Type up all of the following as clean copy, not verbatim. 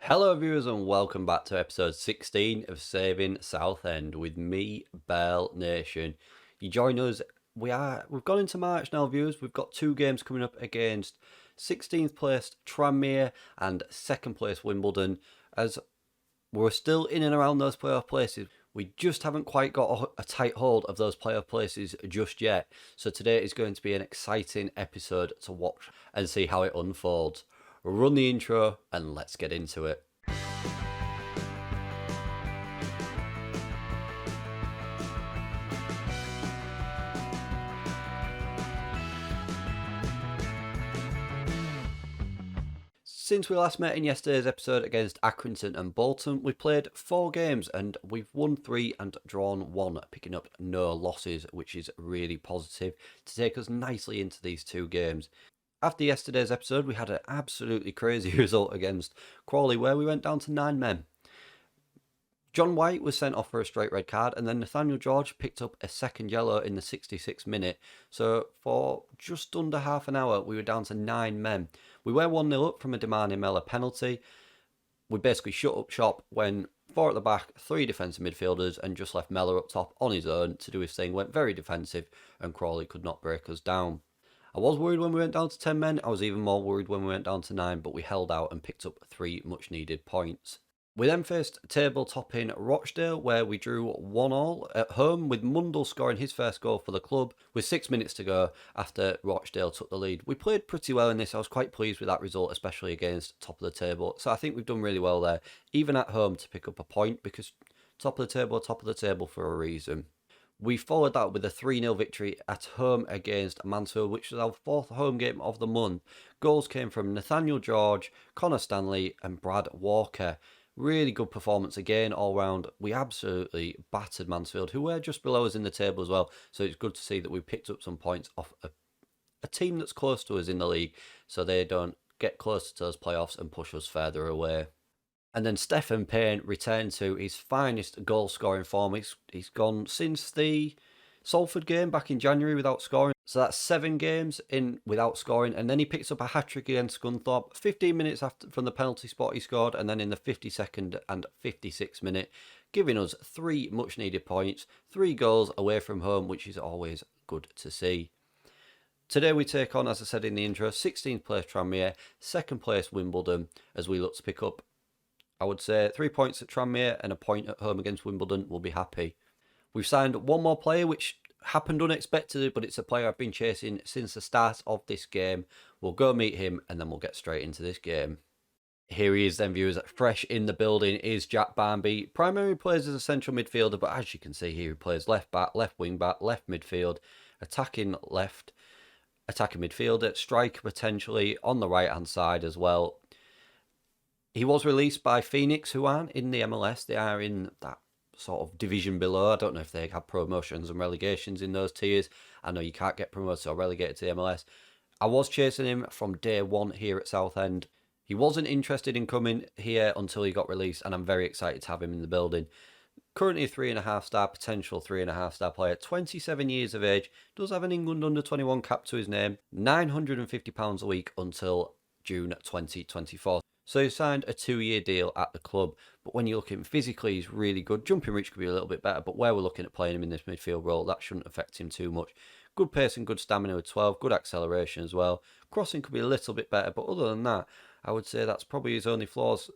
Hello viewers and welcome back to episode 16 of Saving Southend with me, Bearlenation. You join us, we've gone into March now viewers, we've got two games coming up against 16th placed Tranmere and 2nd place Wimbledon, as we're still in and around those playoff places. We just haven't quite got a tight hold of those playoff places just yet, so today is going to be an exciting episode to watch and see how it unfolds. Run the intro and let's get into it. Since we last met in yesterday's episode against Accrington and Bolton, we've played 4 games and we've won 3 and drawn 1, picking up no losses, which is really positive to take us nicely into these 2 games. After yesterday's episode, we had an absolutely crazy result against Crawley where we went down to 9 men. John White was sent off for a straight red card, and then Nathaniel George picked up a second yellow in the 66th minute. So for just under half an hour, we were down to 9 men. We were 1-0 up from a Damani Mella penalty. We basically shut up shop when 4 at the back, 3 defensive midfielders, and just left Mella up top on his own to do his thing. Went very defensive, and Crawley could not break us down. I was worried when we went down to 10 men. I was even more worried when we went down to 9, but we held out and picked up 3 much needed points. We then faced table-topping Rochdale, where we drew 1-1 at home, with Mundell scoring his first goal for the club with 6 minutes to go after Rochdale took the lead. We played pretty well in this. I was quite pleased with that result, especially against top of the table. So I think we've done really well there, even at home, to pick up a point, because top of the table for a reason. We followed that with a 3-0 victory at home against Mansfield, which was our 4th home game of the month. Goals came from Nathaniel George, Connor Stanley and Brad Walker. Really good performance again all round. We absolutely battered Mansfield, who were just below us in the table as well. So it's good to see that we picked up some points off a team that's close to us in the league, so they don't get closer to those playoffs and push us further away. And then Stephen Payne returned to his finest goal-scoring form. He's gone since the Salford game back in January without scoring. So that's 7 games in without scoring. And then he picks up a hat-trick against Scunthorpe. 15 minutes after from the penalty spot he scored. And then in the 52nd and 56th minute, giving us 3 much-needed points. 3 goals away from home, which is always good to see. Today we take on, as I said in the intro, 16th place Tranmere, 2nd place Wimbledon, as we look to pick up, I would say, 3 points at Tranmere and a point at home against Wimbledon. We'll be happy. We've signed one more player, which happened unexpectedly, but it's a player I've been chasing since the start of this game. We'll go meet him and then we'll get straight into this game. Here he is then, viewers. Fresh in the building is Jack Barnby. Primarily plays as a central midfielder, but as you can see here, he plays left back, left wing back, left midfield, attacking midfielder, striker potentially on the right hand side as well. He was released by Phoenix, who aren't in the MLS. They are in that sort of division below. I don't know if they have promotions and relegations in those tiers. I know you can't get promoted or relegated to the MLS. I was chasing him from day 1 here at Southend. He wasn't interested in coming here until he got released, and I'm very excited to have him in the building. Currently a 3.5-star, potential 3.5-star player, 27 years of age, does have an England under-21 cap to his name, £950 a week until June 2024. So he signed a 2-year deal at the club, but when you look at him physically, he's really good. Jumping reach could be a little bit better, but where we're looking at playing him in this midfield role, that shouldn't affect him too much. Good pace and good stamina with 12, good acceleration as well. Crossing could be a little bit better, but other than that, I would say that's probably his only flaws.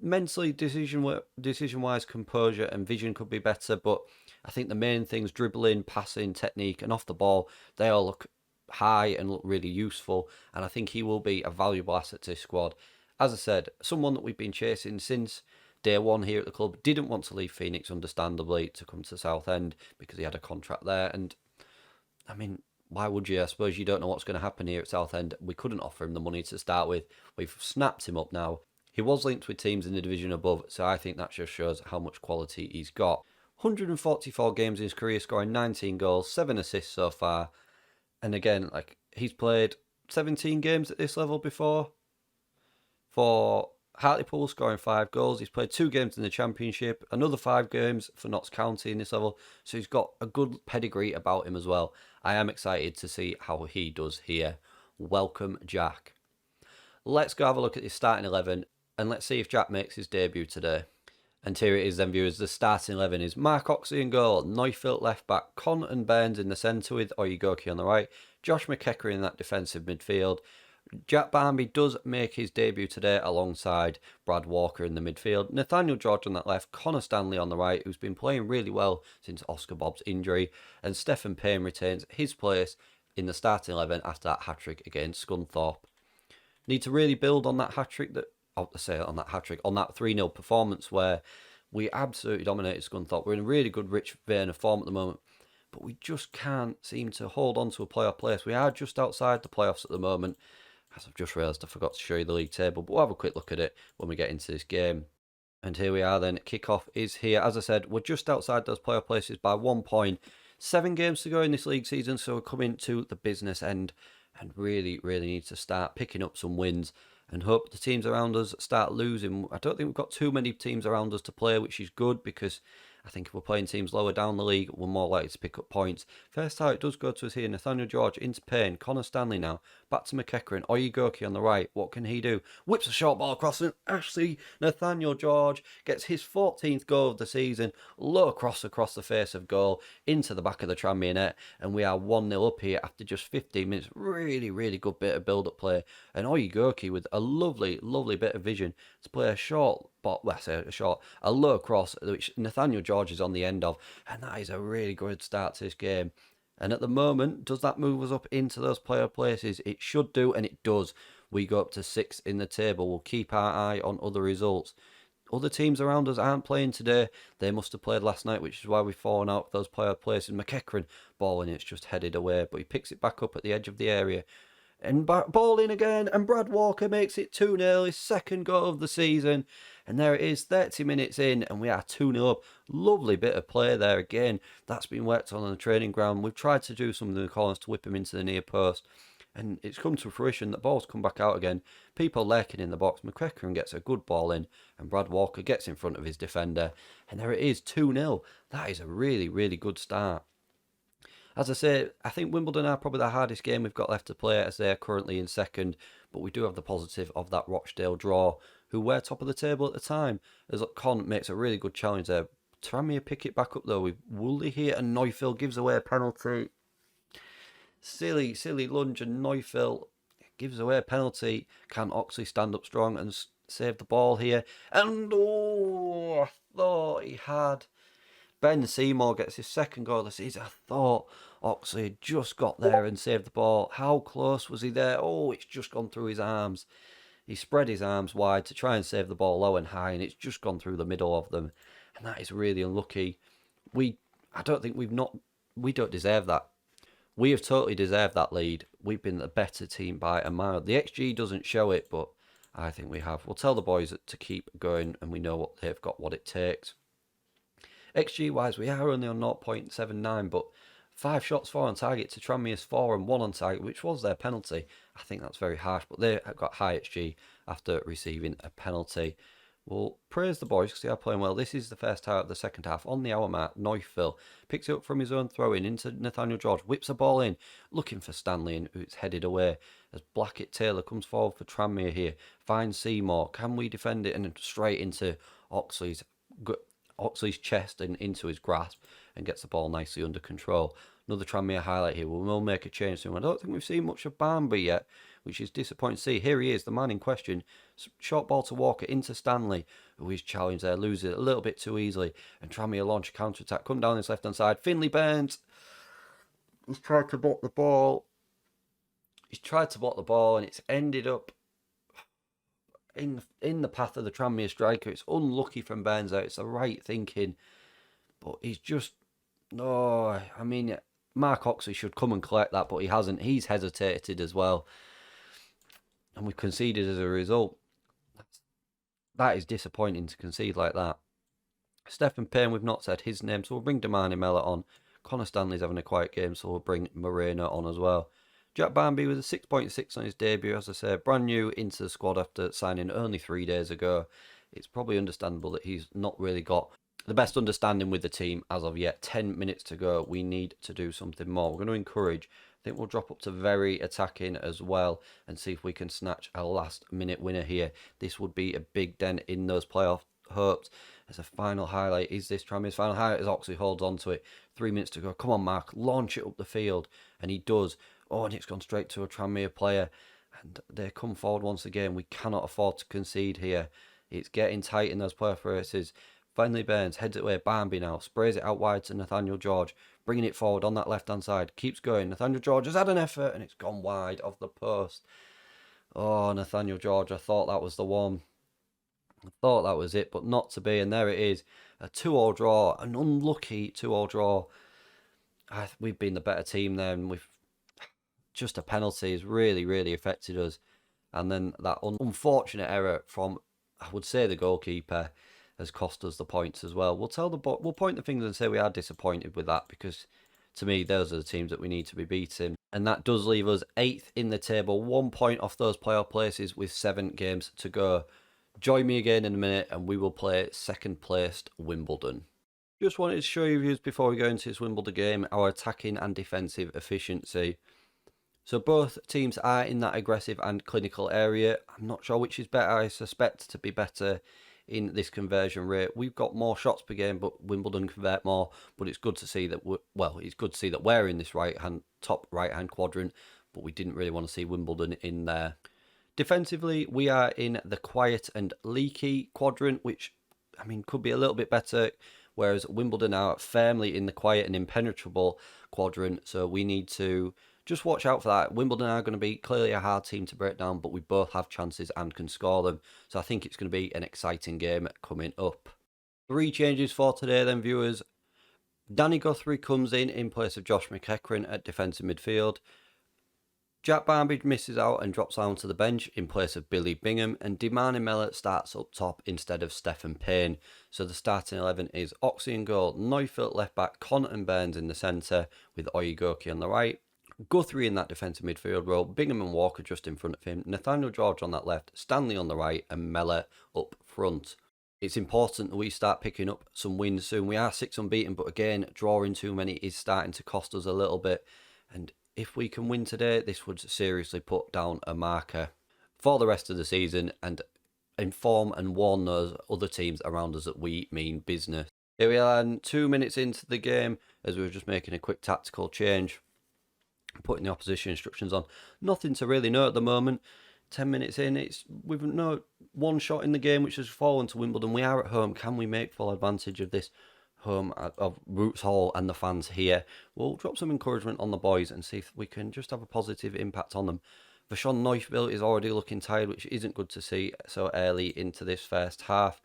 Mentally, decision-wise, composure and vision could be better, but I think the main things, dribbling, passing, technique, and off the ball, they all look high and look really useful, and I think he will be a valuable asset to this squad. As I said, someone that we've been chasing since day 1 here at the club. Didn't want to leave Phoenix, understandably, to come to Southend because he had a contract there. And, I mean, why would you? I suppose you don't know what's going to happen here at Southend. We couldn't offer him the money to start with. We've snapped him up now. He was linked with teams in the division above, so I think that just shows how much quality he's got. 144 games in his career, scoring 19 goals, 7 assists so far. And again, he's played 17 games at this level before. For Hartlepool, scoring 5 goals. He's played 2 games in the Championship, another 5 games for Notts County in this level. So he's got a good pedigree about him as well. I am excited to see how he does here. Welcome, Jack. Let's go have a look at his starting 11. And let's see if Jack makes his debut today. And here it is then, viewers. The starting 11 is Mark Oxley in goal, Neufeld left back, Con and Burns in the centre with Oyegoki on the right, Josh McEachran in that defensive midfield. Jack Barmby does make his debut today alongside Brad Walker in the midfield. Nathaniel George on that left, Connor Stanley on the right, who's been playing really well since Oscar Bobb's injury, and Stephen Payne retains his place in the starting 11 after that hat-trick against Scunthorpe. Need to really build on that hat-trick on that 3-0 performance where we absolutely dominated Scunthorpe. We're in a really good rich vein of form at the moment, but we just can't seem to hold on to a playoff place. We are just outside the playoffs at the moment. As I've just realised, I forgot to show you the league table, but we'll have a quick look at it when we get into this game. And here we are then, kickoff is here. As I said, we're just outside those playoff places by 1 point. 7 games to go in this league season, so we're coming to the business end and really need to start picking up some wins and hope the teams around us start losing. I don't think we've got too many teams around us to play, which is good because I think if we're playing teams lower down the league, we're more likely to pick up points. First time it does go to us here. Nathaniel George into Payne. Connor Stanley now. Back to McEachran. Oyegoki on the right. What can he do? Whips a short ball across and actually Nathaniel George gets his 14th goal of the season. Low cross across the face of goal into the back of the Tranmere net. And we are 1-0 up here after just 15 minutes. Really good bit of build-up play. And Oyegoki with a lovely bit of vision to play a low cross, which Nathaniel George is on the end of, and that is a really good start to this game. And at the moment, does that move us up into those playoff places? It should do, and it does. We go up to 6th in the table. We'll keep our eye on other results. Other teams around us aren't playing today. They must have played last night, which is why we've fallen out of those playoff places. McEachran, ball in, it's just headed away, but he picks it back up at the edge of the area. And ball in again, and Brad Walker makes it 2-0, his second goal of the season. And there it is, 30 minutes in, and we are 2-0 up. Lovely bit of play there again. That's been worked on the training ground. We've tried to do something in the corners to whip him into the near post. And it's come to fruition. The ball's come back out again. People lurking in the box. McEachran gets a good ball in, and Brad Walker gets in front of his defender. And there it is, 2-0. That is a really good start. As I say, I think Wimbledon are probably the hardest game we've got left to play as they are currently in second, but we do have the positive of that Rochdale draw, who were top of the table at the time, as Con makes a really good challenge there. Tranmere pick it back up though with Woolley here, and Neufeld gives away a penalty. Silly lunge, and Neufeld gives away a penalty. Can Oxley stand up strong and save the ball here? And I thought he had. Ben Seymour gets his second goal of the season. I thought Oxley had just got there and saved the ball. How close was he there? Oh, it's just gone through his arms. He spread his arms wide to try and save the ball low and high, and it's just gone through the middle of them. And that is really unlucky. We don't deserve that. We have totally deserved that lead. We've been the better team by a mile. The XG doesn't show it, but I think we have. We'll tell the boys to keep going, and we know what they've got, what it takes. XG wise, we are only on 0.79, but 5 shots, 4 on target to Tranmere's 4 and 1 on target, which was their penalty. I think that's very harsh, but they got high XG after receiving a penalty. We'll praise the boys because they are playing well. This is the first half of the second half. On the hour mark, Neufeld picks it up from his own throw-in into Nathaniel George, whips a ball in, looking for Stanley, and it's headed away as Blackett-Taylor comes forward for Tranmere here. Finds Seymour. Can we defend it? And straight into Oxley's chest and into his grasp, and gets the ball nicely under control. Another Tranmere highlight here. We'll make a change soon. I don't think we've seen much of Barmby yet, which is disappointing to see. Here he is, the man in question. Short ball to Walker into Stanley, who is challenged there, loses it a little bit too easily, and Tranmere launch a counter-attack. Come down his left-hand side. Finley Burns. He's tried to block the ball. And it's ended up in the path of the Tranmere striker. It's unlucky from Burns out. It's the right thinking, but he's just Mark Oxley should come and collect that, but he hasn't. He's hesitated as well, and we've conceded as a result. That is disappointing to concede like that. Stephen Payne, we've not said his name, so we'll bring Damani Mellor on. Connor Stanley's having a quiet game, so we'll bring Moreno on as well. Jack Barmby with a 6.6 on his debut, as I said, brand new into the squad after signing only 3 days ago. It's probably understandable that he's not really got the best understanding with the team as of yet. 10 minutes to go. We need to do something more. We're going to encourage think we'll drop up to very attacking as well and see if we can snatch a last-minute winner here. This would be a big dent in those playoff hopes. As a final highlight, is this Tranmere's final highlight as Oxley holds on to it. 3 minutes to go. Come on, Mark, launch it up the field. And he does. Oh, and it's gone straight to a Tranmere player. And they come forward once again. We cannot afford to concede here. It's getting tight in those playoff races. Finally, Burns heads it away. Barnby now sprays it out wide to Nathaniel George, bringing it forward on that left-hand side. Keeps going. Nathaniel George has had an effort, and it's gone wide of the post. Oh, Nathaniel George, I thought that was the one. I thought that was it, but not to be. And there it is, a 2-2 draw, an unlucky 2-2 draw. We've been the better team there, and we've just a penalty has really, really affected us. And then that unfortunate error from, I would say, the goalkeeper has cost us the points as well. We'll point the fingers and say we are disappointed with that, because to me, those are the teams that we need to be beating. And that does leave us 8th in the table, 1 point off those playoff places with 7 games to go. Join me again in a minute and we will play second placed Wimbledon. Just wanted to show you before we go into this Wimbledon game, our attacking and defensive efficiency. So both teams are in that aggressive and clinical area. I'm not sure which is better. I suspect to be better in this conversion rate. We've got more shots per game, but Wimbledon convert more. But it's good to see that we're in this top right hand quadrant, but we didn't really want to see Wimbledon in there. Defensively, we are in the quiet and leaky quadrant, which, I mean, could be a little bit better, whereas Wimbledon are firmly in the quiet and impenetrable quadrant, so we need to just watch out for that. Wimbledon are going to be clearly a hard team to break down, but we both have chances and can score them, so I think it's going to be an exciting game coming up. 3 changes for today then, viewers. Danny Guthrie comes in place of Josh McEachran at defensive midfield. Jack Barnby misses out and drops down to the bench in place of Billy Bingham, and Dimani Mellor starts up top instead of Stephen Payne. So the starting 11 is Oxley in goal, Neufeld left back, Connor and Burns in the centre with Oyegoki on the right. Guthrie in that defensive midfield role, Bingham and Walker just in front of him, Nathaniel George on that left, Stanley on the right and Mellor up front. It's important that we start picking up some wins soon. We are 6 unbeaten, but again, drawing too many is starting to cost us a little bit, and if we can win today, this would seriously put down a marker for the rest of the season and inform and warn those other teams around us that we mean business. Here we are, 2 minutes into the game, as we were just making a quick tactical change, putting the opposition instructions on. Nothing to really know at the moment. 10 minutes in, we've no one shot in the game, which has fallen to Wimbledon. We are at home. Can we make full advantage of this home of Roots Hall and the fans here? We'll drop some encouragement on the boys and see if we can just have a positive impact on them. Vashon Neufeld is already looking tired, which isn't good to see so early into this first half.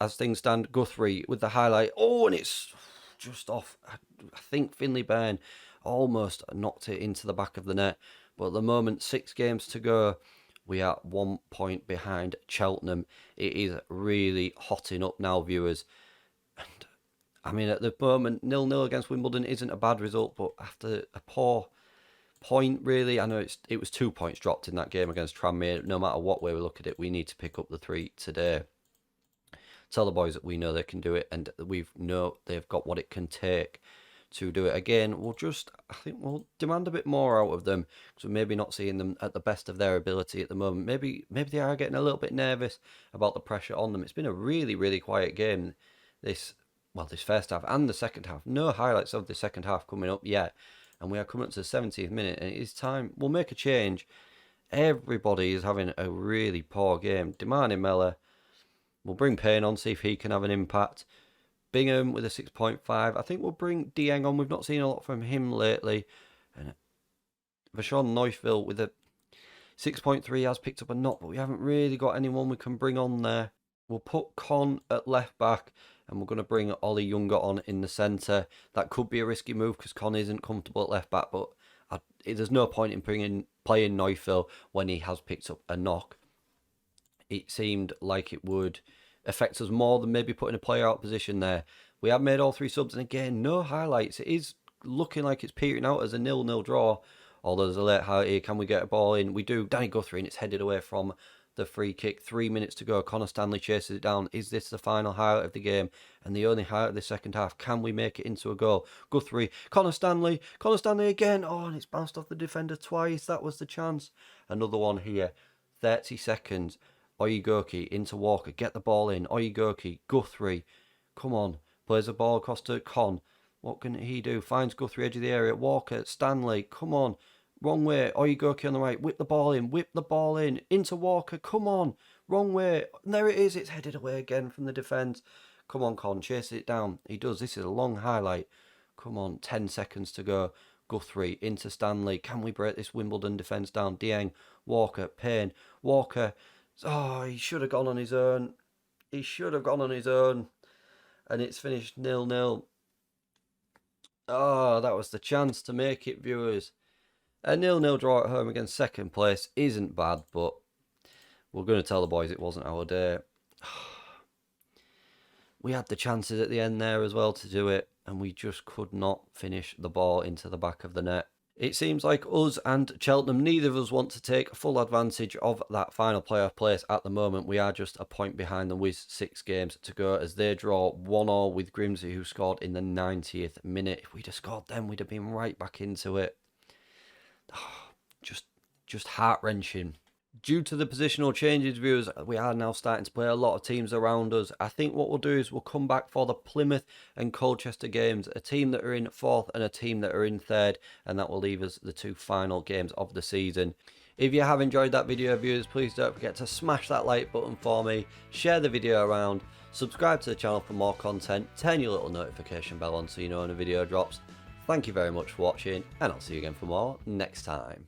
As things stand, Guthrie with the highlight. Oh, and it's just off. I think Finley Byrne almost knocked it into the back of the net. But at the moment, 6 games to go. We are 1 point behind Cheltenham. It is really hotting up now, viewers. And I mean, at the moment, 0-0 against Wimbledon isn't a bad result, but after a poor point, really, I know it was 2 points dropped in that game against Tranmere. No matter what way we look at it, we need to pick up the 3 today. Tell the boys that we know they can do it, and we know they've got what it can take to do it. Again, I think we'll demand a bit more out of them, because we're maybe not seeing them at the best of their ability at the moment. Maybe they are getting a little bit nervous about the pressure on them. It's been a really, really quiet game this first half and the second half. No highlights of the second half coming up yet, and we are coming up to the 70th minute, and it is time. We'll make a change. Everybody is having a really poor game. Dimani Mellor, we'll bring Payne on, see if he can have an impact. Bingham with a 6.5. I think we'll bring Dieng on. We've not seen a lot from him lately. And Vashon Neufeld with a 6.3 has picked up a knock, but we haven't really got anyone we can bring on there. We'll put Con at left back, and we're going to bring Ollie Younger on in the centre. That could be a risky move because Con isn't comfortable at left back, but there's no point in playing Neufeld when he has picked up a knock. It seemed like it would affect us more than maybe putting a player out of position there. We have made all 3 subs, and again, no highlights. It is looking like it's petering out as a 0-0 draw, although there's a late highlight here. Can we get a ball in? We do. Danny Guthrie, and it's headed away from the free kick. 3 minutes to go. Connor Stanley chases it down. Is this the final highlight of the game and the only highlight of the second half? Can we make it into a goal? Guthrie, Connor Stanley again. Oh, and it's bounced off the defender twice. That was the chance. Another one here. 30 seconds. Oyegoki into Walker. Get the ball in. Oyegoki, Guthrie. Come on. Plays the ball across to Con. What can he do? Finds Guthrie edge of the area. Walker, Stanley. Come on. Wrong way. Oyegoki on the right. Whip the ball in. Whip the ball in. Into Walker. Come on. Wrong way. And there it is. It's headed away again from the defence. Come on, Con. Chase it down. He does. This is a long highlight. Come on. 10 seconds to go. Guthrie into Stanley. Can we break this Wimbledon defence down? Dieng. Walker. Payne. Walker. Oh, he should have gone on his own. He should have gone on his own. And it's finished 0-0. Oh, that was the chance to make it, viewers. A 0-0 draw at home against second place isn't bad, but we're going to tell the boys it wasn't our day. We had the chances at the end there as well to do it, and we just could not finish the ball into the back of the net. It seems like us and Cheltenham, neither of us want to take full advantage of that final playoff place at the moment. We are just a point behind them with 6 games to go as they draw 1-1 with Grimsby, who scored in the 90th minute. If we'd have scored then, we'd have been right back into it. Oh, just heart-wrenching. Due to the positional changes, viewers, we are now starting to play a lot of teams around us. I think what we'll do is we'll come back for the Plymouth and Colchester games, a team that are in 4th and a team that are in 3rd, and that will leave us the 2 final games of the season. If you have enjoyed that video, viewers, please don't forget to smash that like button for me, share the video around, subscribe to the channel for more content, turn your little notification bell on so you know when a video drops. Thank you very much for watching, and I'll see you again for more next time.